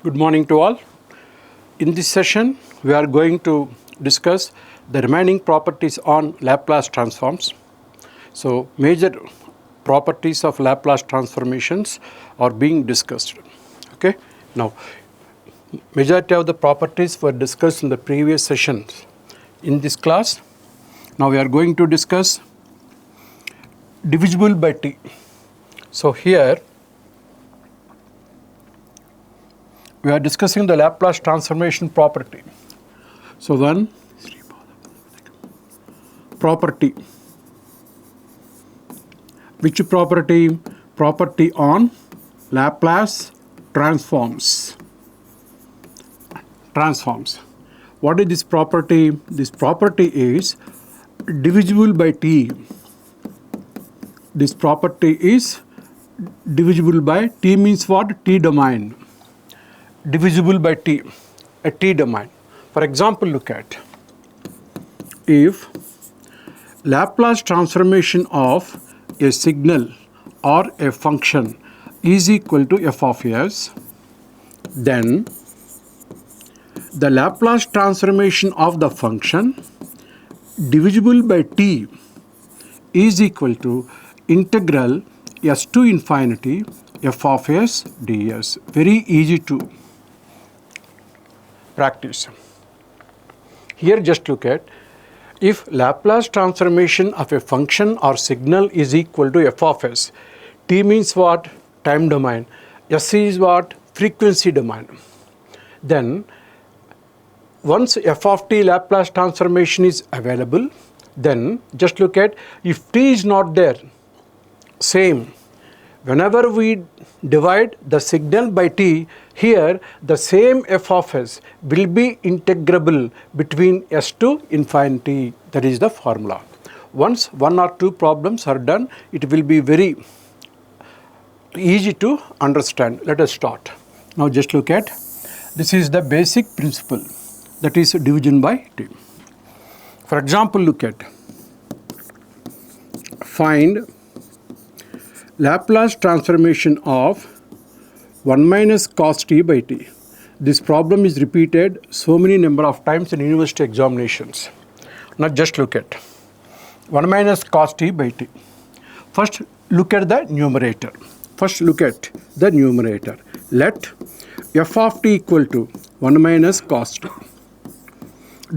Good morning to all. In this session, we are going to discuss the remaining properties on Laplace transforms. So, major properties of Laplace transformations are being discussed. Okay. Now, majority of the properties were discussed in the previous sessions. In this class, now we are going to discuss divisible by t. So, here we are discussing the Laplace transformation property. So, one property. Which property? Property on Laplace transforms. What is this property? This property is divisible by t. This property is divisible by t means what? T domain. Divisible by t, a t domain. For example, look at if Laplace transformation of a signal or a function is equal to f of s, then the Laplace transformation of the function divisible by t is equal to integral s to infinity f of s ds. Very easy to practice. Here just look at if Laplace transformation of a function or signal is equal to f of s, t means what? Time domain. S is what? Frequency domain. Then once f of t Laplace transformation is available, then just look at if t is not there, same. Whenever we divide the signal by t, here the same f of s will be integrable between s to infinity. That is the formula. Once one or two problems are done, it will be very easy to understand. Let us start. Now just look at, this is the basic principle, that is division by t. For example, look at, find Laplace transformation of 1 minus cos t by t. This problem is repeated so many number of times in university examinations. Now just look at 1 minus cos t by t. First look at the numerator. Let f of t equal to 1 minus cos t.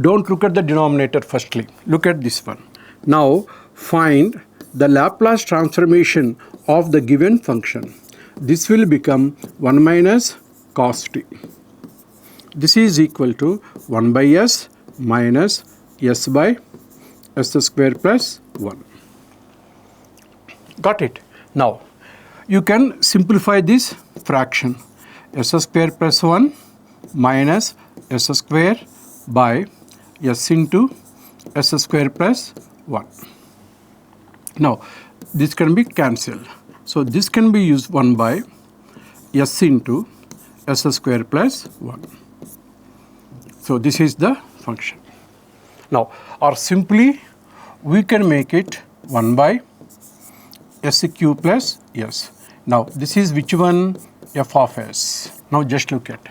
Don't look at the denominator firstly. Look at this one. Now find the Laplace transformation of the given function. This will become 1 minus cos t. This is equal to 1 by s minus s by s square plus 1. Got it? Now, you can simplify this fraction. S square plus 1 minus s square by s into s square plus 1. Now, this can be cancelled. So, this can be used 1 by s into s square plus 1. So, this is the function. Now, or simply we can make it 1 by s cube plus s. Now, this is which one? F of s. Now, just look at,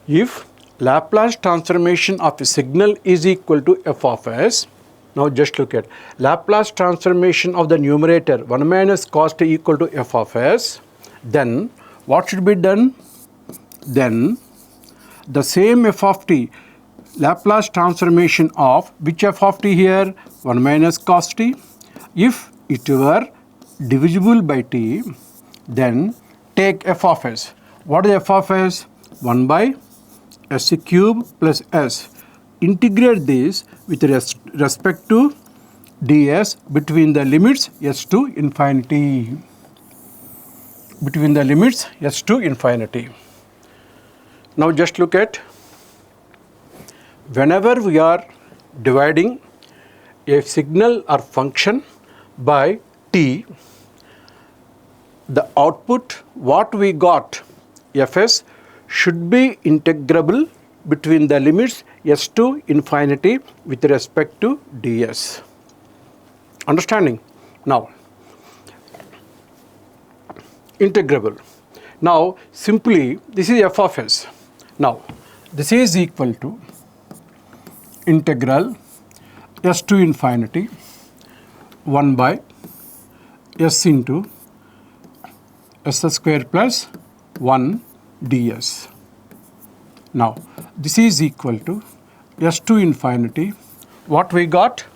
if Laplace transformation of a signal is equal to f of s, now just look at Laplace transformation of the numerator 1 minus cos t equal to f of s, then what should be done? Then the same f of t Laplace transformation of which f of t here? 1 minus cos t. If it were divisible by t, then take f of s. What is f of s? 1 by s cube plus s. Integrate this with respect to ds between the limits s to infinity. Now just look at, whenever we are dividing a signal or function by t, the output what we got, fs, should be integrable between the limits s to infinity with respect to ds. Understanding? Now, integrable. Now simply this is f of s. Now this is equal to integral s to infinity 1 by s into s square plus 1 ds. Now this is equal to s to infinity. What we got?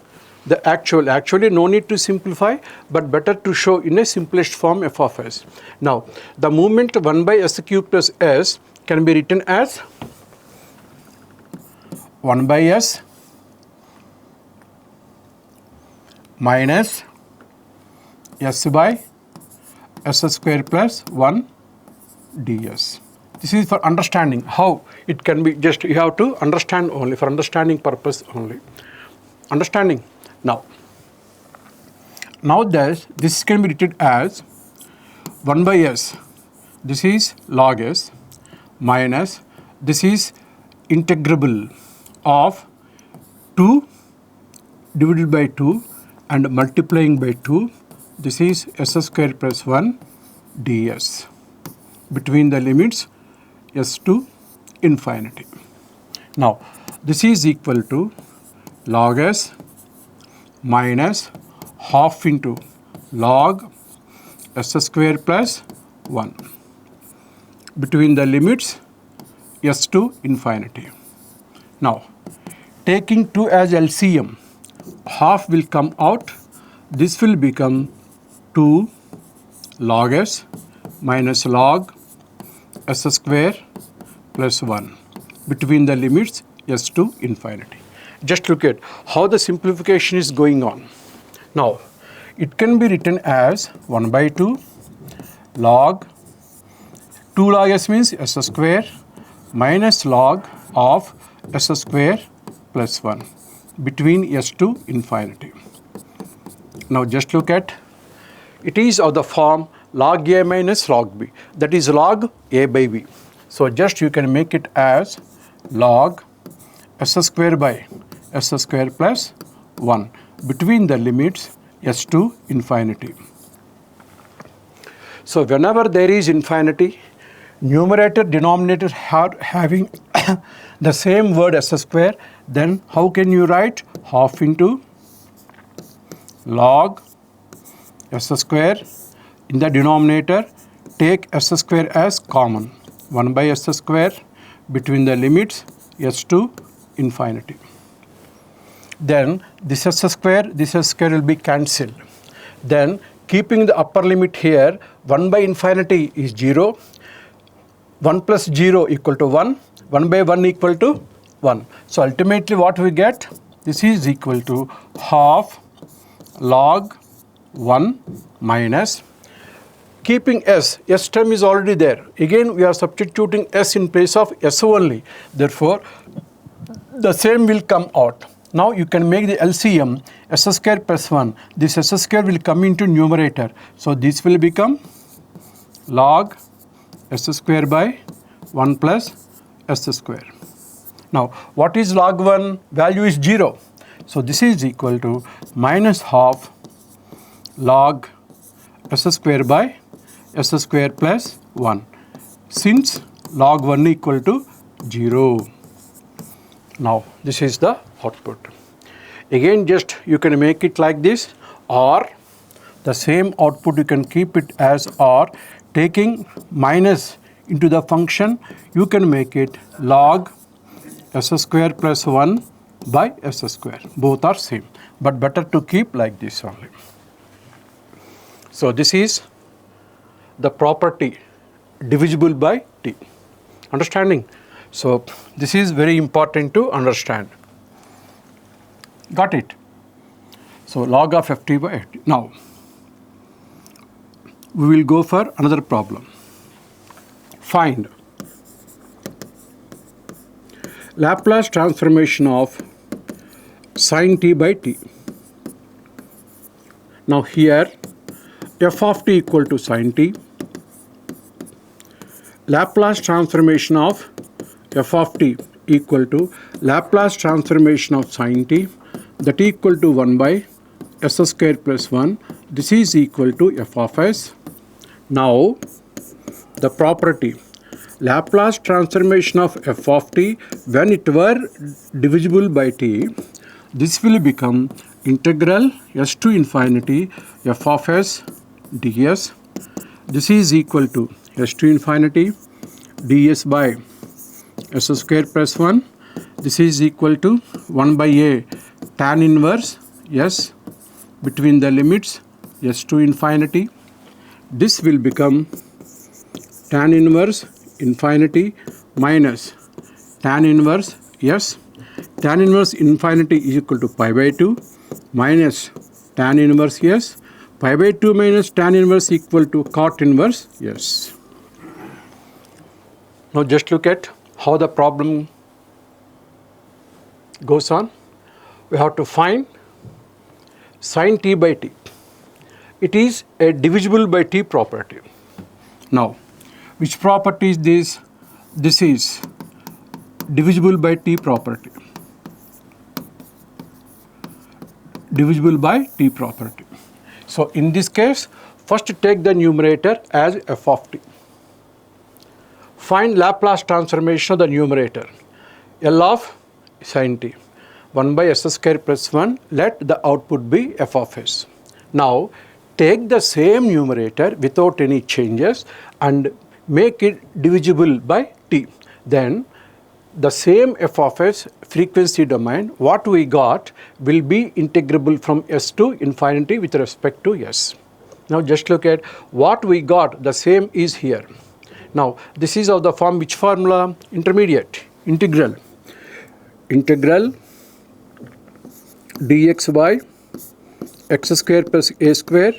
The actually no need to simplify, but better to show in a simplest form f of s. Now the movement 1 by s cube plus s can be written as 1 by s minus s by s square plus 1 ds. This is for understanding how it can be. Just you have to understand only, for understanding purpose only. Understanding. Now this can be written as 1 by s. This is log s minus this is integrable of 2 divided by 2 and multiplying by 2. This is s square plus 1 ds between the limits s to infinity. Now this is equal to log s minus half into log s square plus 1 between the limits s to infinity. Now taking 2 as LCM, half will come out. This will become 2 log s minus log s square plus 1 between the limits s to infinity. Just look at how the simplification is going on. Now it can be written as 1 by 2 log 2 log s means s square minus log of s square plus 1 between s to infinity. Now just look at, it is of the form log a minus log b, that is log a by b. So just you can make it as log s square by s square plus 1 between the limits s to infinity. So whenever there is infinity, numerator denominator having the same word s square, then how can you write half into log s square in the denominator, take s square as common, 1 by s square between the limits s to infinity. Then this s square will be cancelled. Then keeping the upper limit here, 1 by infinity is 0, 1 plus 0 equal to 1, 1 by 1 equal to 1. So ultimately what we get, this is equal to half log 1 minus, keeping s term is already there. Again we are substituting s in place of s only. Therefore the same will come out. Now you can make the LCM s square plus 1. This s square will come into numerator. So this will become log s square by 1 plus s square. Now what is log 1? Value is 0. So this is equal to minus half log s square by s square plus 1, since log 1 equal to 0. Now this is the output. Again just you can make it like this, or the same output you can keep it as, or taking minus into the function you can make it log s square plus 1 by s square. Both are same, but better to keep like this only. So this is the property divisible by t. Understanding? So this is very important to understand. Got it? So log of ft by ft. Now we will go for another problem. Find Laplace transformation of sin t by t. Now here f of t equal to sin t. Laplace transformation of f of t equal to Laplace transformation of sin t, that equal to 1 by s square plus 1. This is equal to f of s. Now the property Laplace transformation of f of t when it were divisible by t, this will become integral s to infinity f of s ds. This is equal to s to infinity ds by s square plus 1. This is equal to 1 by a tan inverse s between the limits s to infinity. This will become tan inverse infinity minus tan inverse s. Tan inverse infinity is equal to pi by 2 minus tan inverse s. Pi by 2 minus tan inverse equal to cot inverse s. Now just look at how the problem goes on. We have to find sin t by t. It is a divisible by t property. Now, which property is this? This is divisible by t property. Divisible by t property. So in this case, first take the numerator as f of t. Find Laplace transformation of the numerator. L of sin t. 1 by s square plus 1. Let the output be f of s. Now take the same numerator without any changes and make it divisible by t. Then the same f of s frequency domain, what we got will be integrable from s to infinity with respect to s. Now just look at what we got, the same is here. Now this is of the form, which formula? Intermediate, integral. Integral dx by x square plus a square.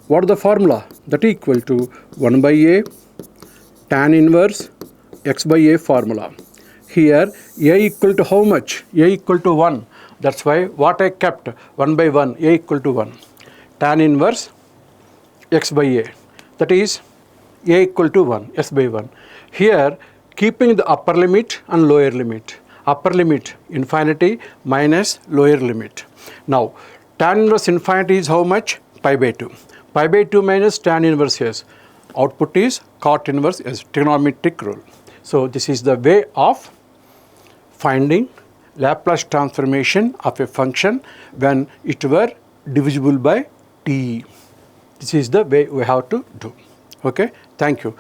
What is the formula? That is equal to 1 by a tan inverse x by a formula. Here a equal to how much? A equal to 1. That's why what I kept 1 by 1, a equal to 1. Tan inverse x by a. That is a equal to 1, s by 1. Here keeping the upper limit and lower limit. Upper limit infinity minus lower limit. Now tan inverse infinity is how much? Pi by 2. Pi by 2 minus tan inverse s. Output is cot inverse s, trigonometric rule. So this is the way of finding Laplace transformation of a function when it were divisible by t. This is the way we have to do. Okay, thank you.